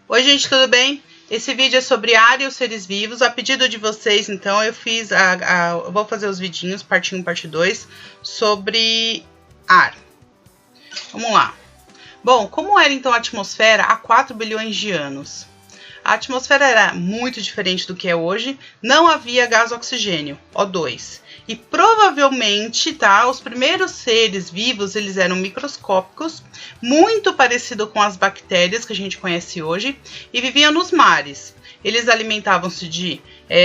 Oi, gente, tudo bem? Esse vídeo é sobre ar e os seres vivos. A pedido de vocês, então, eu fiz eu vou fazer os vidinhos, parte 1, parte 2, sobre ar. Vamos lá. Bom, como era então a atmosfera há 4 bilhões de anos? A atmosfera era muito diferente do que é hoje, não havia gás oxigênio, O2. E provavelmente, tá, os primeiros seres vivos, eles eram microscópicos, muito parecido com as bactérias que a gente conhece hoje, e viviam nos mares. Eles alimentavam-se de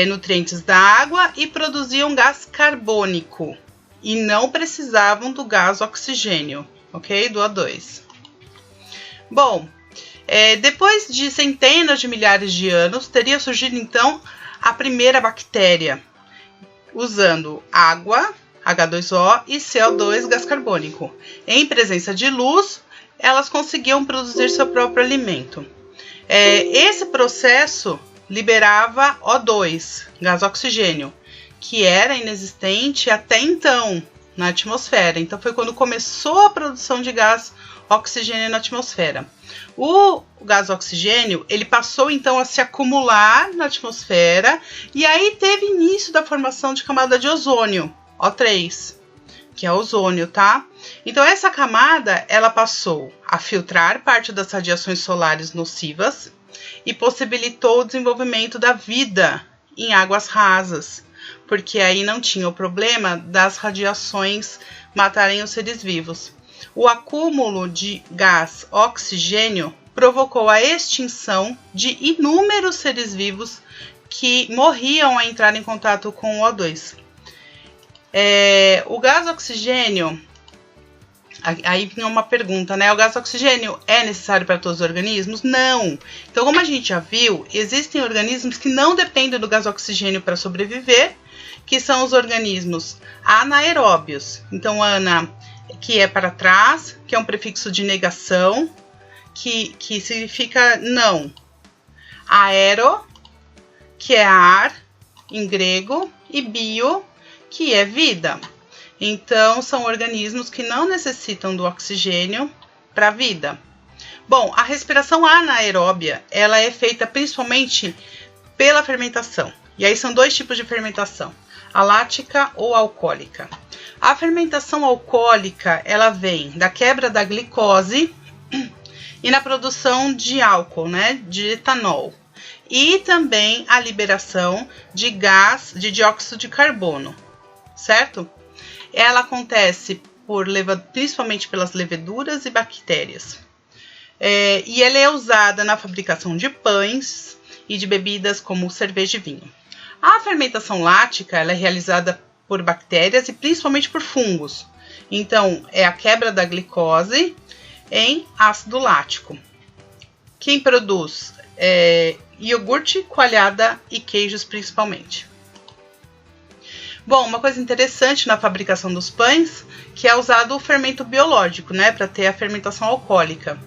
nutrientes da água e produziam gás carbônico, e não precisavam do gás oxigênio, ok? Do O2. Bom, depois de centenas de milhares de anos, teria surgido então a primeira bactéria, usando água, H2O e CO2, gás carbônico. Em presença de luz, elas conseguiam produzir seu próprio alimento. Esse processo liberava O2, gás oxigênio, que era inexistente até então na atmosfera. Então foi quando começou a produção de gás oxigênio na atmosfera. O gás oxigênio, ele passou então a se acumular na atmosfera e aí teve início da formação de camada de ozônio, O3, que é ozônio, tá? Então essa camada, ela passou a filtrar parte das radiações solares nocivas e possibilitou o desenvolvimento da vida em águas rasas, porque aí não tinha o problema das radiações matarem os seres vivos. O acúmulo de gás oxigênio provocou a extinção de inúmeros seres vivos que morriam ao entrar em contato com o O2. O gás oxigênio, aí vinha uma pergunta, né? O gás oxigênio é necessário para todos os organismos? Não! Então, como a gente já viu, existem organismos que não dependem do gás oxigênio para sobreviver, que são os organismos anaeróbios. Então, que é para trás, que é um prefixo de negação, que significa não. Aero, que é ar, em grego, e bio, que é vida. Então, são organismos que não necessitam do oxigênio para a vida. Bom, a respiração anaeróbia, ela é feita principalmente pela fermentação. E aí são dois tipos de fermentação, a lática ou alcoólica. A fermentação alcoólica, ela vem da quebra da glicose e na produção de álcool, né, de etanol. E também a liberação de gás de dióxido de carbono, certo? Ela acontece principalmente pelas leveduras e bactérias. E ela é usada na fabricação de pães e de bebidas como cerveja e vinho. A fermentação lática, ela é realizada por bactérias e principalmente por fungos. Então, é a quebra da glicose em ácido lático. Quem produz iogurte, coalhada e queijos principalmente. Bom, uma coisa interessante na fabricação dos pães, que é usado o fermento biológico, né, para ter a fermentação alcoólica.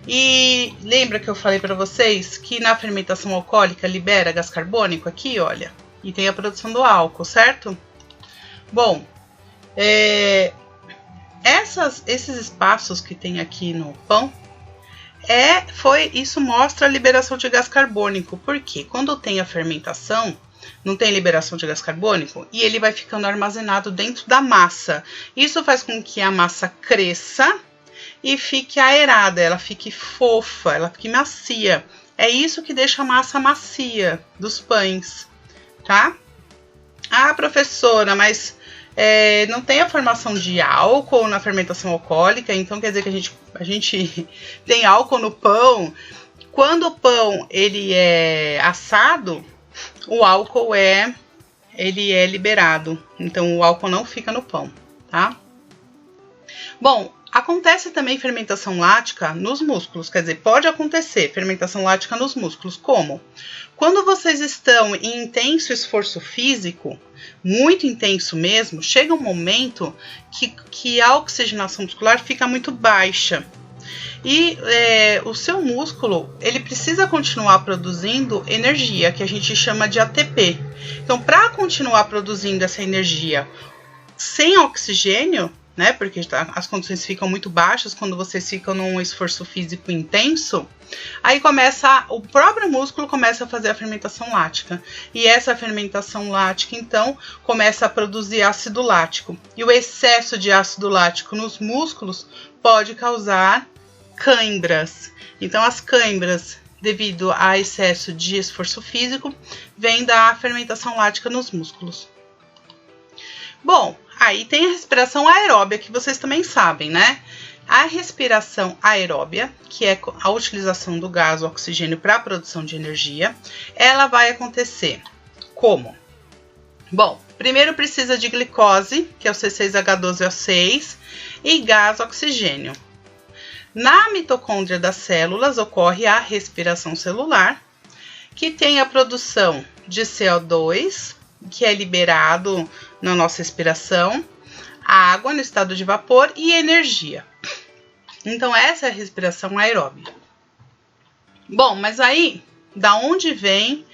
E lembra que eu falei para vocês que na fermentação alcoólica libera gás carbônico aqui, olha, e tem a produção do álcool, certo? Bom, esses espaços que tem aqui no pão, isso mostra a liberação de gás carbônico, porque quando tem a fermentação, não tem liberação de gás carbônico e ele vai ficando armazenado dentro da massa. Isso faz com que a massa cresça e fique aerada, ela fique fofa, ela fique macia. É isso que deixa a massa macia dos pães, tá? Ah, professora, mas não tem a formação de álcool na fermentação alcoólica, então quer dizer que a gente tem álcool no pão. Quando o pão ele é assado, o álcool ele é liberado, então o álcool não fica no pão, tá? Bom, acontece também fermentação lática nos músculos, quer dizer, pode acontecer fermentação lática nos músculos, como? Quando vocês estão em intenso esforço físico, muito intenso mesmo, chega um momento que a oxigenação muscular fica muito baixa. E o seu músculo, ele precisa continuar produzindo energia, que a gente chama de ATP. Então, para continuar produzindo essa energia sem oxigênio, né? Porque as condições ficam muito baixas quando vocês ficam num esforço físico intenso. Aí o próprio músculo começa a fazer a fermentação lática. E essa fermentação lática, então, começa a produzir ácido lático. E o excesso de ácido lático nos músculos pode causar cãibras. Então, as cãibras, devido a excesso de esforço físico, vem da fermentação lática nos músculos. Bom, aí tem a respiração aeróbia, que vocês também sabem, né? A respiração aeróbia, que é a utilização do gás oxigênio para a produção de energia, ela vai acontecer como? Bom, primeiro precisa de glicose, que é o C6H12O6, e gás oxigênio. Na mitocôndria das células ocorre a respiração celular, que tem a produção de CO2, que é liberado na nossa respiração, água no estado de vapor e energia. Então, essa é a respiração aeróbica. Bom, mas aí, da onde vem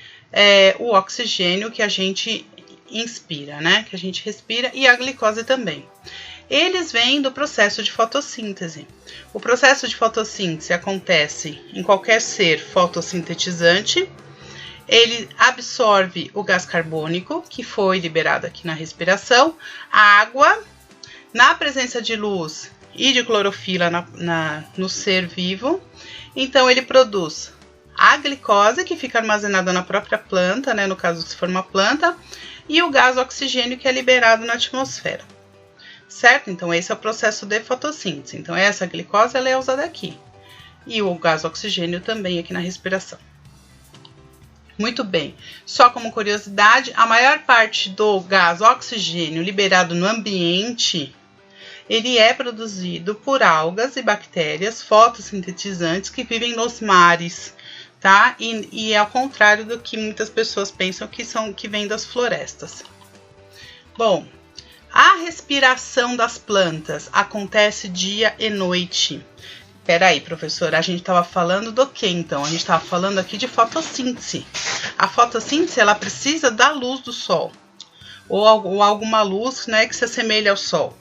o oxigênio que a gente inspira, né? Que a gente respira, e a glicose também. Eles vêm do processo de fotossíntese. O processo de fotossíntese acontece em qualquer ser fotossintetizante. Ele absorve o gás carbônico, que foi liberado aqui na respiração, a água, na presença de luz e de clorofila no ser vivo. Então, ele produz a glicose, que fica armazenada na própria planta, né, no caso, se for uma planta, e o gás oxigênio, que é liberado na atmosfera. Certo? Então, esse é o processo de fotossíntese. Então, essa glicose ela é usada aqui. E o gás oxigênio também aqui na respiração. Muito bem, só como curiosidade, a maior parte do gás oxigênio liberado no ambiente, ele é produzido por algas e bactérias fotossintetizantes que vivem nos mares, tá? E é ao contrário do que muitas pessoas pensam que vem das florestas. Bom, a respiração das plantas acontece dia e noite. Peraí, professora, a gente estava falando do que então? A gente estava falando aqui de fotossíntese. A fotossíntese, ela precisa da luz do sol. Ou alguma luz, né, que se assemelha ao sol.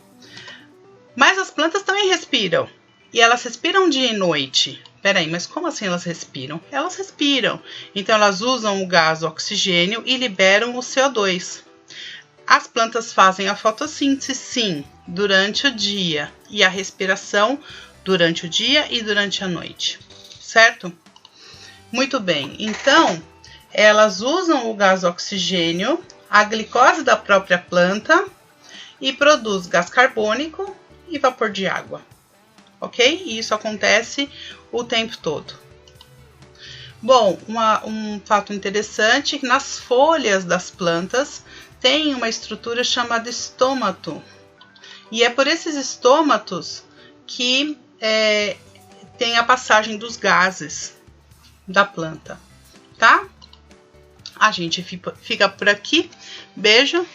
Mas as plantas também respiram. E elas respiram dia e noite. Peraí, mas como assim elas respiram? Elas respiram. Então, elas usam o gás oxigênio e liberam o CO2. As plantas fazem a fotossíntese, sim, durante o dia. E a respiração durante o dia e durante a noite, certo? Muito bem, então, elas usam o gás oxigênio, a glicose da própria planta e produz gás carbônico e vapor de água, ok? E isso acontece o tempo todo. Bom, um fato interessante é que nas folhas das plantas tem uma estrutura chamada estômato. E é por esses estômatos que tem a passagem dos gases da planta, tá? A gente fica por aqui. Beijo.